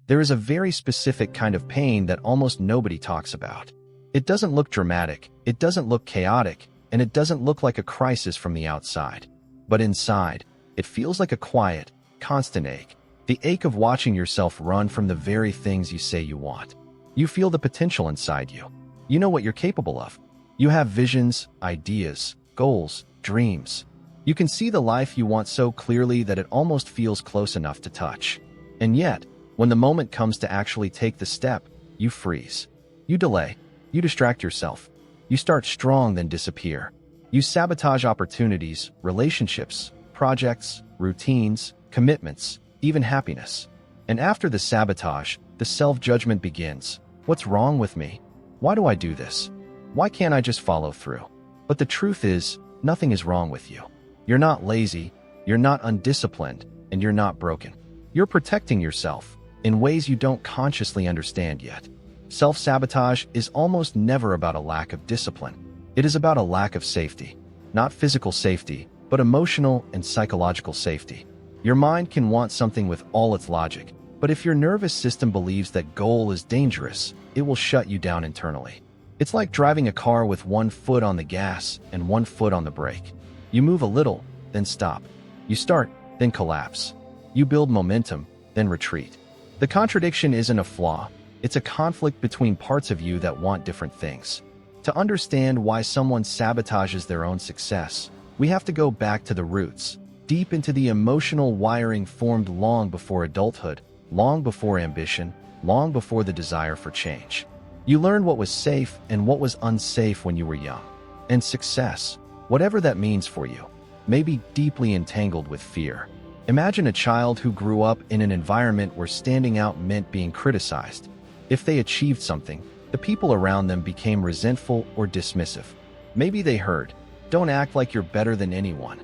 There is a very specific kind of pain that almost nobody talks about. It doesn't look dramatic, it doesn't look chaotic, and it doesn't look like a crisis from the outside. But inside, it feels like a quiet, constant ache. The ache of watching yourself run from the very things you say you want. You feel the potential inside you. You know what you're capable of. You have visions, ideas, goals, dreams. You can see the life you want so clearly that it almost feels close enough to touch. And yet, when the moment comes to actually take the step, you freeze. You delay. You distract yourself. You start strong, then disappear. You sabotage opportunities, relationships, projects, routines, commitments, even happiness. And after the sabotage, the self-judgment begins. What's wrong with me? Why do I do this? Why can't I just follow through? But the truth is, nothing is wrong with you. You're not lazy, you're not undisciplined, and you're not broken. You're protecting yourself in ways you don't consciously understand yet. Self-sabotage is almost never about a lack of discipline. It is about a lack of safety. Not physical safety, but emotional and psychological safety. Your mind can want something with all its logic, but if your nervous system believes that goal is dangerous, it will shut you down internally. It's like driving a car with one foot on the gas and one foot on the brake. You move a little, then stop. You start, then collapse. You build momentum, then retreat. The contradiction isn't a flaw. It's a conflict between parts of you that want different things. To understand why someone sabotages their own success, we have to go back to the roots, deep into the emotional wiring formed long before adulthood, long before ambition, long before the desire for change. You learned what was safe and what was unsafe when you were young. And success, whatever that means for you, may be deeply entangled with fear. Imagine a child who grew up in an environment where standing out meant being criticized. If they achieved something, the people around them became resentful or dismissive. Maybe they heard, "Don't act like you're better than anyone."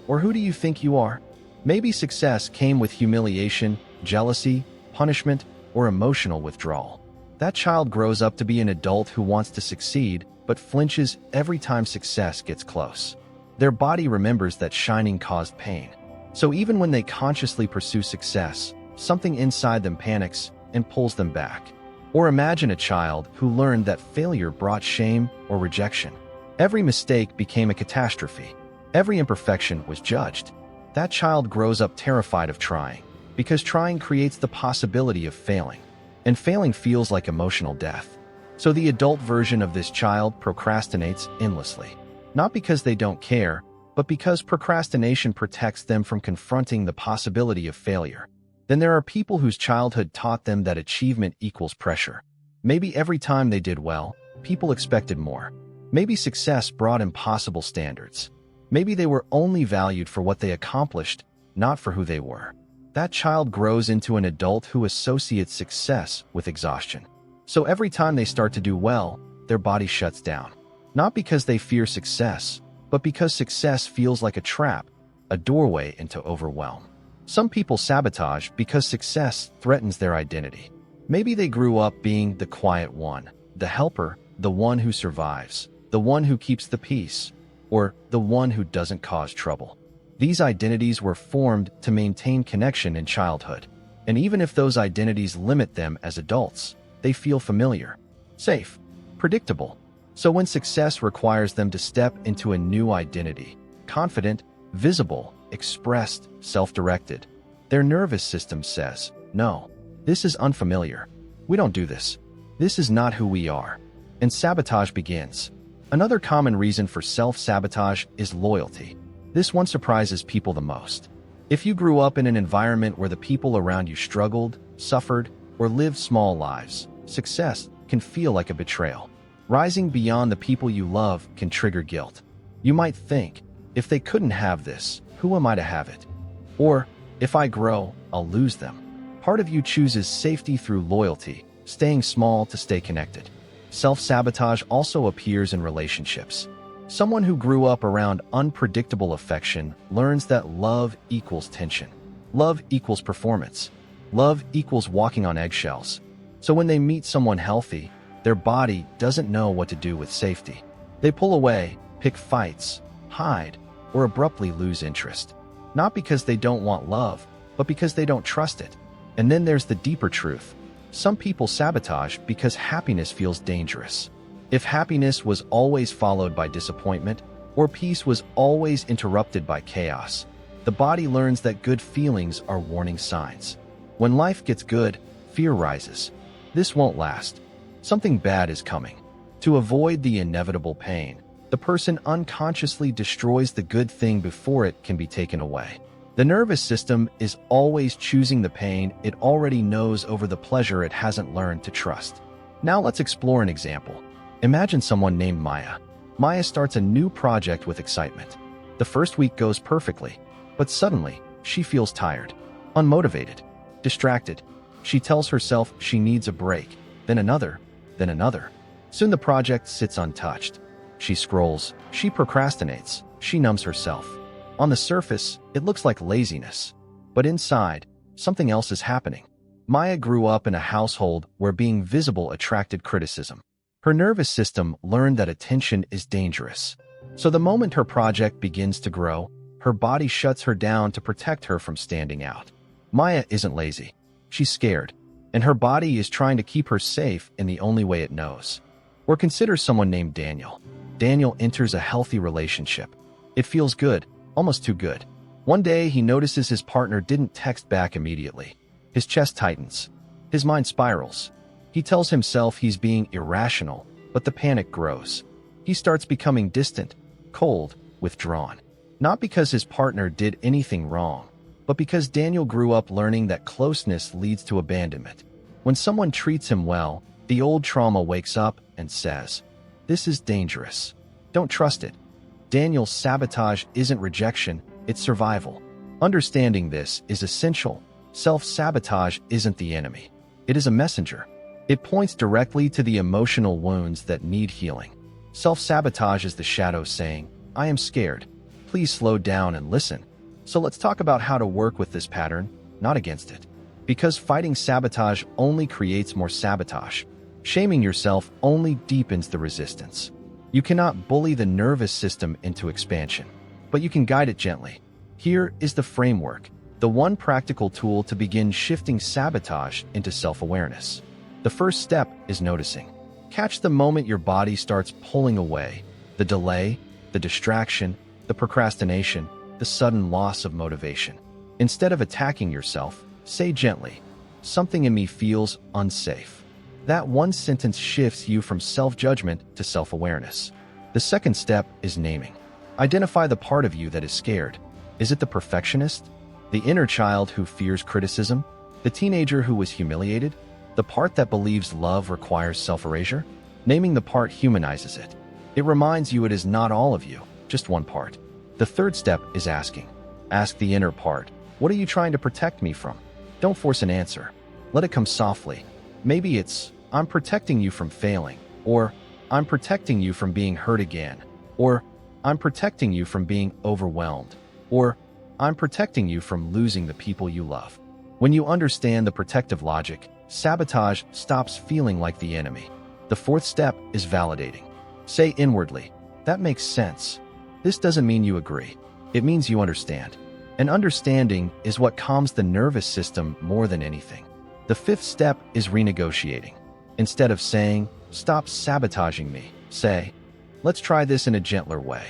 Or "Who do you think you are?" Maybe success came with humiliation, jealousy, punishment, or emotional withdrawal. That child grows up to be an adult who wants to succeed, but flinches every time success gets close. Their body remembers that shining caused pain. So even when they consciously pursue success, something inside them panics and pulls them back. Or imagine a child who learned that failure brought shame or rejection. Every mistake became a catastrophe. Every imperfection was judged. That child grows up terrified of trying, because trying creates the possibility of failing. And failing feels like emotional death. So the adult version of this child procrastinates endlessly. Not because they don't care, but because procrastination protects them from confronting the possibility of failure. Then there are people whose childhood taught them that achievement equals pressure. Maybe every time they did well, people expected more. Maybe success brought impossible standards. Maybe they were only valued for what they accomplished, not for who they were. That child grows into an adult who associates success with exhaustion. So every time they start to do well, their body shuts down. Not because they fear success, but because success feels like a trap, a doorway into overwhelm. Some people sabotage because success threatens their identity. Maybe they grew up being the quiet one, the helper, the one who survives, the one who keeps the peace, or the one who doesn't cause trouble. These identities were formed to maintain connection in childhood. And even if those identities limit them as adults, they feel familiar, safe, predictable. So when success requires them to step into a new identity, confident, visible, expressed, self-directed, their nervous system says, "No, this is unfamiliar. We don't do this. This is not who we are." And sabotage begins. Another common reason for self-sabotage is loyalty. This one surprises people the most. If you grew up in an environment where the people around you struggled, suffered, or lived small lives, success can feel like a betrayal. Rising beyond the people you love can trigger guilt. You might think, if they couldn't have this, who am I to have it? Or, if I grow, I'll lose them. Part of you chooses safety through loyalty, staying small to stay connected. Self-sabotage also appears in relationships. Someone who grew up around unpredictable affection learns that love equals tension. Love equals performance. Love equals walking on eggshells. So when they meet someone healthy, their body doesn't know what to do with safety. They pull away, pick fights, hide, or abruptly lose interest. Not because they don't want love, but because they don't trust it. And then there's the deeper truth. Some people sabotage because happiness feels dangerous. If happiness was always followed by disappointment, or peace was always interrupted by chaos, the body learns that good feelings are warning signs. When life gets good, fear rises. This won't last. Something bad is coming. To avoid the inevitable pain, the person unconsciously destroys the good thing before it can be taken away. The nervous system is always choosing the pain it already knows over the pleasure it hasn't learned to trust. Now let's explore an example. Imagine someone named Maya. Maya starts a new project with excitement. The first week goes perfectly, but suddenly she feels tired, unmotivated, distracted. She tells herself she needs a break, then another, then another. Soon the project sits untouched. She scrolls, she procrastinates, she numbs herself. On the surface, it looks like laziness, but inside, something else is happening. Maya grew up in a household where being visible attracted criticism. Her nervous system learned that attention is dangerous. So the moment her project begins to grow, her body shuts her down to protect her from standing out. Maya isn't lazy. She's scared, and her body is trying to keep her safe in the only way it knows. Or consider someone named Daniel. Daniel enters a healthy relationship. It feels good, almost too good. One day, he notices his partner didn't text back immediately. His chest tightens. His mind spirals. He tells himself he's being irrational, but the panic grows. He starts becoming distant, cold, withdrawn. Not because his partner did anything wrong, but because Daniel grew up learning that closeness leads to abandonment. When someone treats him well, the old trauma wakes up and says, "This is dangerous. Don't trust it." Daniel's sabotage isn't rejection, it's survival. Understanding this is essential. Self-sabotage isn't the enemy. It is a messenger. It points directly to the emotional wounds that need healing. Self-sabotage is the shadow saying, "I am scared. Please slow down and listen." So let's talk about how to work with this pattern, not against it. Because fighting sabotage only creates more sabotage. Shaming yourself only deepens the resistance. You cannot bully the nervous system into expansion, but you can guide it gently. Here is the framework, the one practical tool to begin shifting sabotage into self-awareness. The first step is noticing. Catch the moment your body starts pulling away, the delay, the distraction, the procrastination, the sudden loss of motivation. Instead of attacking yourself, say gently, "Something in me feels unsafe." That one sentence shifts you from self-judgment to self-awareness. The second step is naming. Identify the part of you that is scared. Is it the perfectionist? The inner child who fears criticism? The teenager who was humiliated? The part that believes love requires self-erasure? Naming the part humanizes it. It reminds you it is not all of you, just one part. The third step is asking. Ask the inner part, "What are you trying to protect me from?" Don't force an answer. Let it come softly. Maybe it's, "I'm protecting you from failing," or "I'm protecting you from being hurt again," or "I'm protecting you from being overwhelmed," or "I'm protecting you from losing the people you love." When you understand the protective logic, sabotage stops feeling like the enemy. The fourth step is validating. Say inwardly, "That makes sense." This doesn't mean you agree. It means you understand. And understanding is what calms the nervous system more than anything. The fifth step is renegotiating. Instead of saying, "Stop sabotaging me," say, "Let's try this in a gentler way."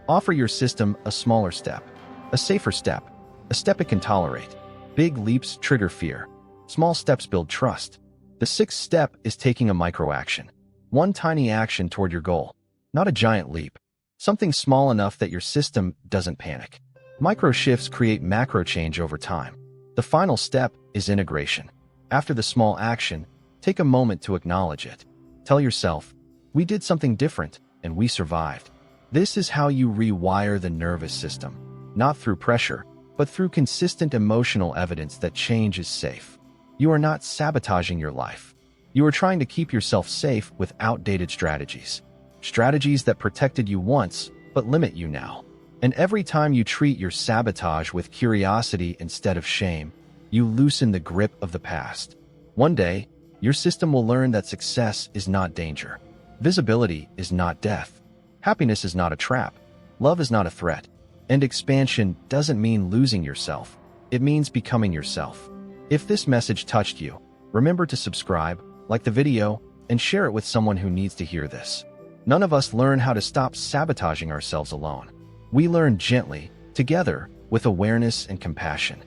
Offer your system a smaller step, a safer step, a step it can tolerate. Big leaps trigger fear. Small steps build trust. The sixth step is taking a micro-action. One tiny action toward your goal, not a giant leap. Something small enough that your system doesn't panic. Micro shifts create macro change over time. The final step is integration. After the small action, take a moment to acknowledge it. Tell yourself, "We did something different, and we survived." This is how you rewire the nervous system, not through pressure, but through consistent emotional evidence that change is safe. You are not sabotaging your life. You are trying to keep yourself safe with outdated strategies. Strategies that protected you once, but limit you now. And every time you treat your sabotage with curiosity instead of shame, you loosen the grip of the past. One day, your system will learn that success is not danger. Visibility is not death. Happiness is not a trap. Love is not a threat. And expansion doesn't mean losing yourself. It means becoming yourself. If this message touched you, remember to subscribe, like the video, and share it with someone who needs to hear this. None of us learn how to stop sabotaging ourselves alone. We learn gently, together, with awareness and compassion.